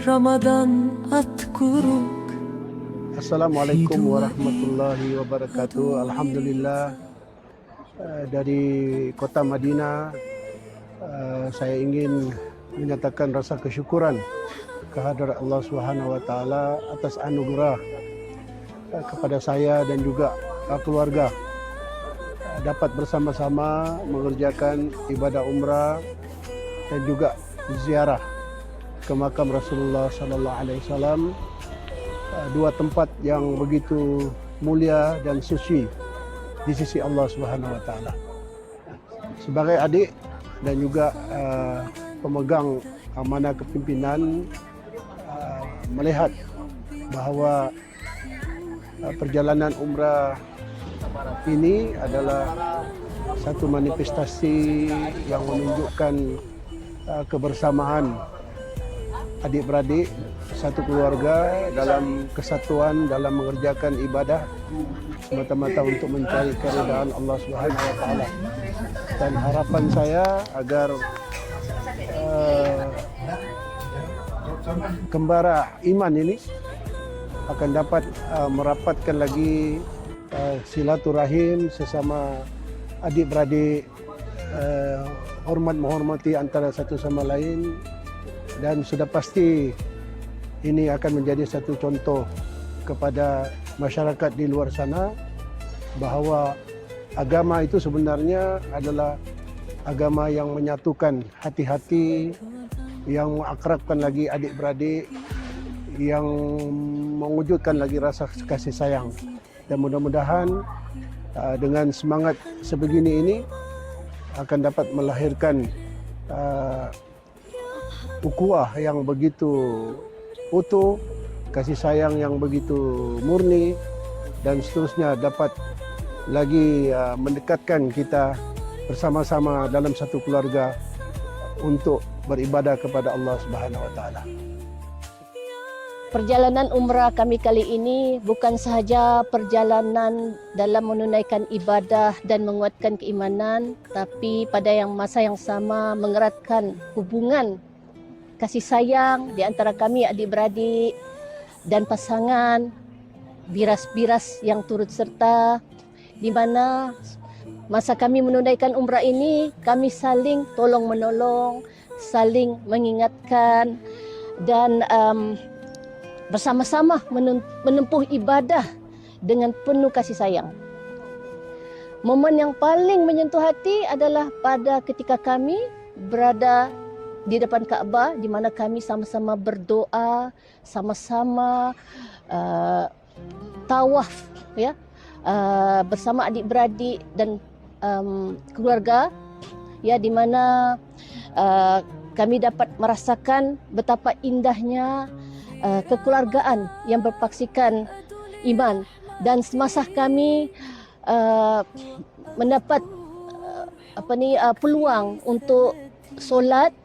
Ramadan at kuruk. Assalamualaikum warahmatullahi wabarakatuh. Alhamdulillah, dari kota Madinah saya ingin menyatakan rasa kesyukuran kehadirat Allah Subhanahu wa taala atas anugerah kepada saya dan juga keluarga dapat bersama-sama mengerjakan ibadah umrah dan juga ziarah ke makam Rasulullah sallallahu alaihi wasallam, dua tempat yang begitu mulia dan suci di sisi Allah Subhanahu wa taala. Sebagai adik dan juga pemegang amanah kepimpinan, melihat bahawa perjalanan umrah ini adalah satu manifestasi yang menunjukkan kebersamaan adik-beradik satu keluarga dalam kesatuan dalam mengerjakan ibadah semata-mata untuk mencari keridaan Allah Subhanahu wa taala. Dan harapan saya agar kembara iman ini akan dapat merapatkan lagi silaturahim sesama adik-beradik, hormat menghormati antara satu sama lain, dan sudah pasti ini akan menjadi satu contoh kepada masyarakat di luar sana bahawa agama itu sebenarnya adalah agama yang menyatukan hati-hati, yang mengakrabkan lagi adik-beradik, yang mewujudkan lagi rasa kasih sayang. Dan mudah-mudahan dengan semangat sebegini ini akan dapat melahirkan ukhuwah yang begitu utuh, kasih sayang yang begitu murni, dan seterusnya dapat lagi mendekatkan kita bersama-sama dalam satu keluarga untuk beribadah kepada Allah Subhanahu wa taala. Perjalanan umrah kami kali ini bukan sahaja perjalanan dalam menunaikan ibadah dan menguatkan keimanan, tapi pada masa yang sama mengeratkan hubungan kasih sayang di antara kami adik-beradik dan pasangan, biras-biras yang turut serta, di mana masa kami menunaikan umrah ini kami saling tolong-menolong, saling mengingatkan, dan bersama-sama menempuh ibadah dengan penuh kasih sayang. Momen yang paling menyentuh hati adalah pada ketika kami berada di depan Kaabah, di mana kami sama-sama berdoa, sama-sama tawaf, ya, bersama adik-beradik dan keluarga, ya, di mana kami dapat merasakan betapa indahnya kekeluargaan yang berpaksikan iman. Dan semasa kami mendapat peluang untuk solat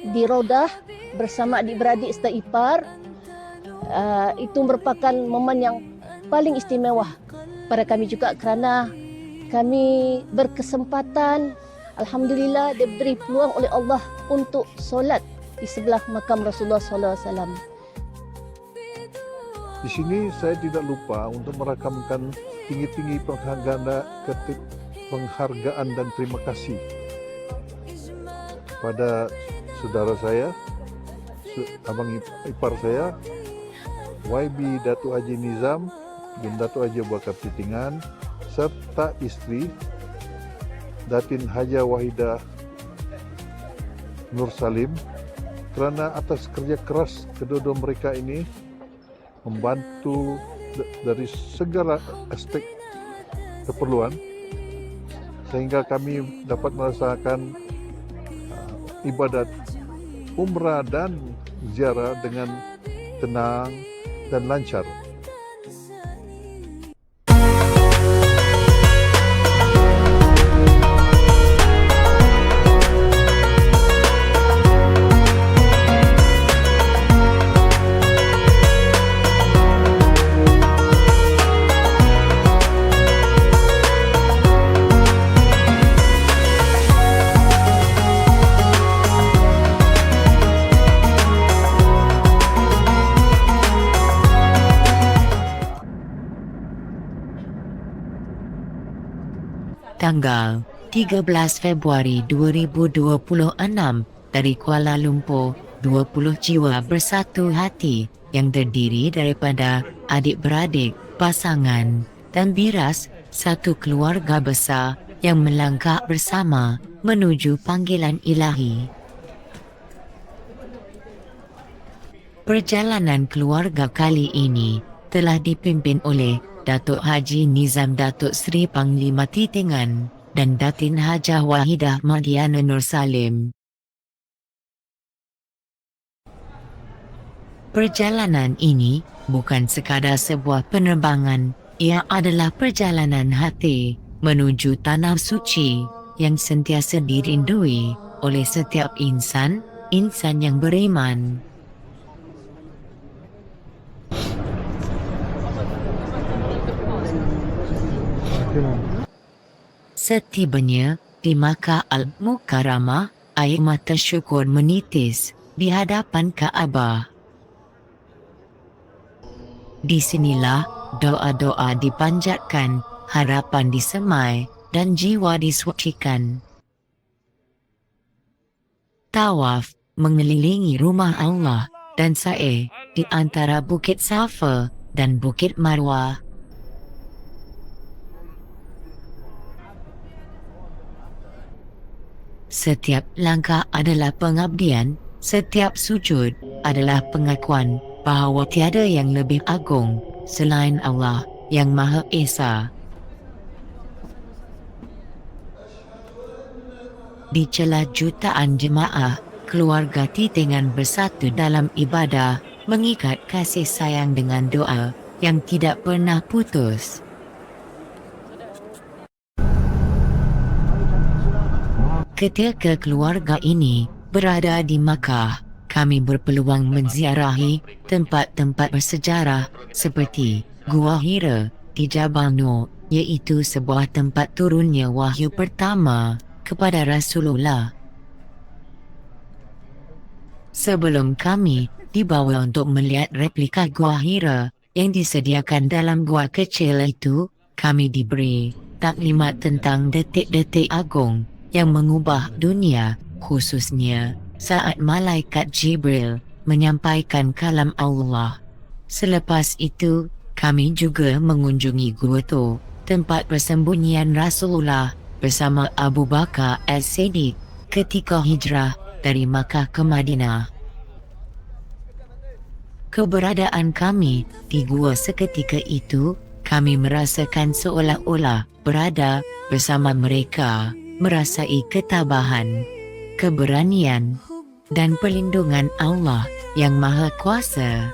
di Raudah bersama adik-beradik serta ipar, itu merupakan momen yang paling istimewa pada kami juga, kerana kami berkesempatan, alhamdulillah, diberi peluang oleh Allah untuk solat di sebelah makam Rasulullah sallallahu alaihi wasallam. Di sini saya tidak lupa untuk merakamkan tinggi-tinggi penghargaan dan terima kasih pada saudara saya, abang ipar saya, YB Datuk Haji Nizam bin Datuk Haji Abu Bakar Titingan, serta istri Datin Haja Wahidah Nur Salim, kerana atas kerja keras kedua-dua mereka ini membantu dari segala aspek keperluan sehingga kami dapat merasakan ibadat umrah dan ziarah dengan tenang dan lancar. tanggal 13 Februari 2026 dari Kuala Lumpur, 20 jiwa bersatu hati yang terdiri daripada adik-beradik, pasangan, dan biras satu keluarga besar yang melangkah bersama menuju panggilan ilahi. Perjalanan keluarga kali ini telah dipimpin oleh Datuk Haji Nizam Datuk Seri Panglima Titingan dan Datin Hajah Wahidah Madiana Nur Salim. Perjalanan ini bukan sekadar sebuah penerbangan, ia adalah perjalanan hati menuju tanah suci yang sentiasa dirindui oleh setiap insan yang beriman. Setibanya di Makkah Al-Mukarramah, air mata syukur menitis di hadapan Kaabah. Di sinilah doa-doa dipanjatkan, harapan disemai, dan jiwa disucikan. Tawaf mengelilingi rumah Allah dan sa'i di antara Bukit Safa dan Bukit Marwah. Setiap langkah adalah pengabdian, setiap sujud adalah pengakuan bahawa tiada yang lebih agung selain Allah yang Maha Esa. Di celah jutaan jemaah, keluarga Titingan bersatu dalam ibadah, mengikat kasih sayang dengan doa yang tidak pernah putus. Ketika keluarga ini berada di Makkah, kami berpeluang menziarahi tempat-tempat bersejarah seperti Gua Hira di Jabal Nur, iaitu sebuah tempat turunnya wahyu pertama kepada Rasulullah. Sebelum kami dibawa untuk melihat replika Gua Hira yang disediakan dalam gua kecil itu, kami diberi taklimat tentang detik-detik agung yang mengubah dunia, khususnya saat malaikat Jibril menyampaikan kalam Allah. Selepas itu, kami juga mengunjungi Gua Tur, tempat persembunyian Rasulullah bersama Abu Bakar As-Siddiq ketika hijrah dari Makkah ke Madinah. Keberadaan kami di gua seketika itu, kami merasakan seolah-olah berada bersama mereka, merasai ketabahan, keberanian, dan perlindungan Allah yang Maha Kuasa.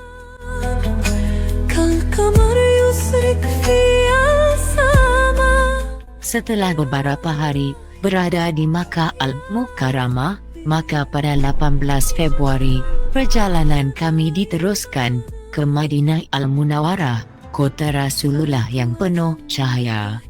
Setelah beberapa hari berada di Makkah Al-Mukarramah, maka pada 18 Februari, perjalanan kami diteruskan ke Madinah Al-Munawwarah, kota Rasulullah yang penuh cahaya.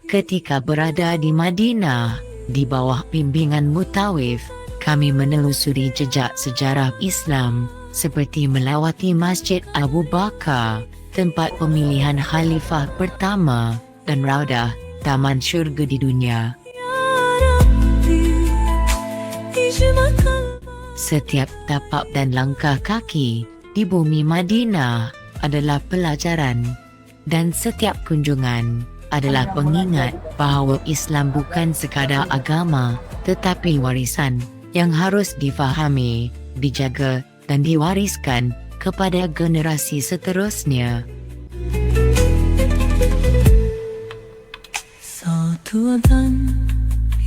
Ketika berada di Madinah, di bawah bimbingan Mutawif, kami menelusuri jejak sejarah Islam seperti melawati Masjid Abu Bakar, tempat pemilihan khalifah pertama, dan Raudah, taman syurga di dunia. Setiap tapak dan langkah kaki di bumi Madinah adalah pelajaran, dan setiap kunjungan adalah pengingat bahawa Islam bukan sekadar agama, tetapi warisan yang harus difahami, dijaga dan diwariskan kepada generasi seterusnya. Satuan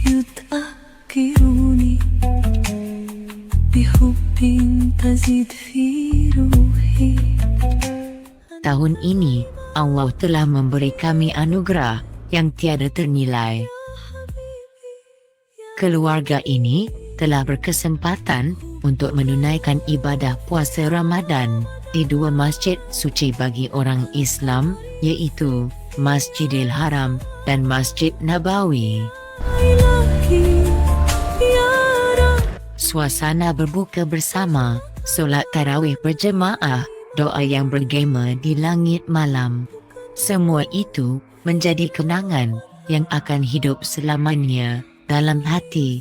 yut'akiruni bihubbin tazid fi ruhi. Tahun ini Allah telah memberi kami anugerah yang tiada ternilai. Keluarga ini telah berkesempatan untuk menunaikan ibadah puasa Ramadan di dua masjid suci bagi orang Islam, yaitu Masjidil Haram dan Masjid Nabawi. suasana berbuka bersama, solat tarawih berjemaah, doa yang bergema di langit malam. Semua itu menjadi kenangan yang akan hidup selamanya dalam hati.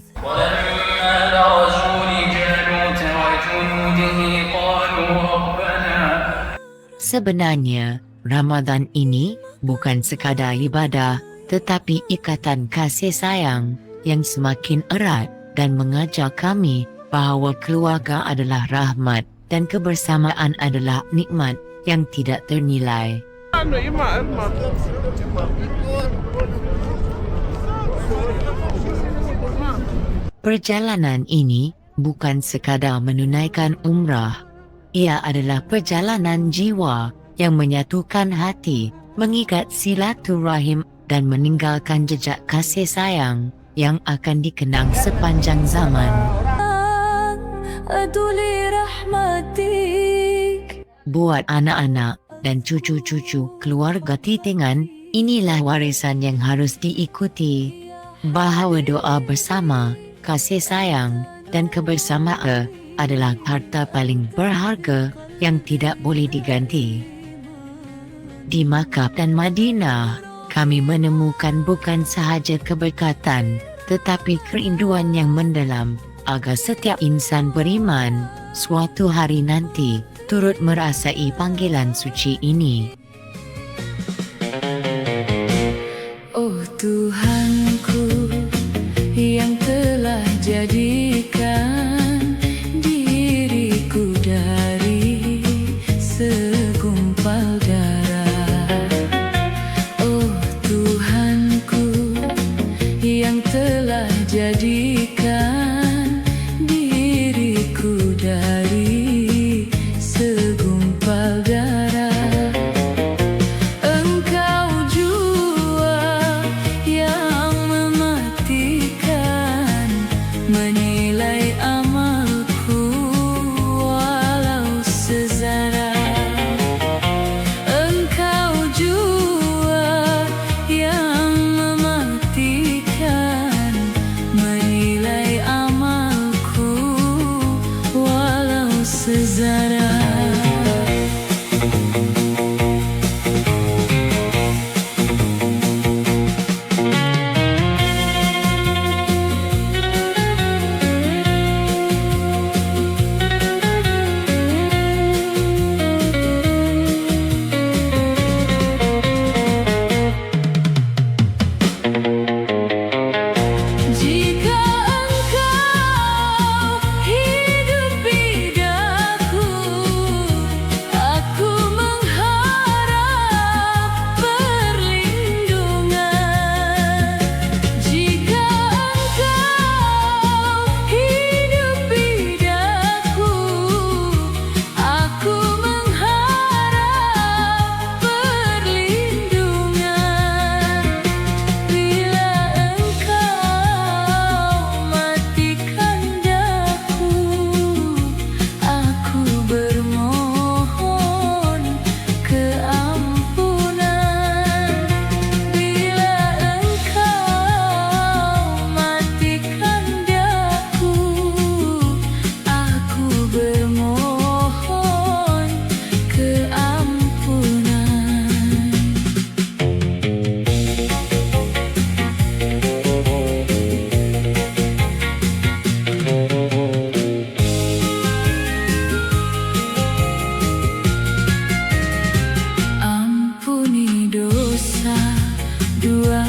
Sebenarnya, Ramadan ini bukan sekadar ibadah, tetapi ikatan kasih sayang yang semakin erat dan mengajar kami bahawa keluarga adalah rahmat dan kebersamaan adalah nikmat yang tidak ternilai. Perjalanan ini bukan sekadar menunaikan umrah. Ia adalah perjalanan jiwa yang menyatukan hati, mengikat silaturahim dan meninggalkan jejak kasih sayang yang akan dikenang sepanjang zaman. Buat anak-anak dan cucu-cucu keluarga Titingan, inilah warisan yang harus diikuti. Bahawa doa bersama, kasih sayang dan kebersamaan adalah harta paling berharga yang tidak boleh diganti. Di Makkah dan Madinah, kami menemukan bukan sahaja keberkatan, tetapi kerinduan yang mendalam agar setiap insan beriman suatu hari nanti turut merasai panggilan suci ini. Oh Tuhanku yang telah jadikan diriku dari segumpal darah. Oh Tuhanku yang telah jadikan diriku dari segumpal darah. Engkau jua yang mematikan, menilai amalku walau sezara. Engkau jua yang mematikan, menilai amalku walau sezara. Jika engkau hidupi daku, aku mengharap perlindungan. Jika engkau hidupi daku, aku mengharap perlindungan. Bila engkau matikan daku, aku bermohon keampunan. Bila engkau matikan daku, aku bermohon keampunan. Ampuni dosa dua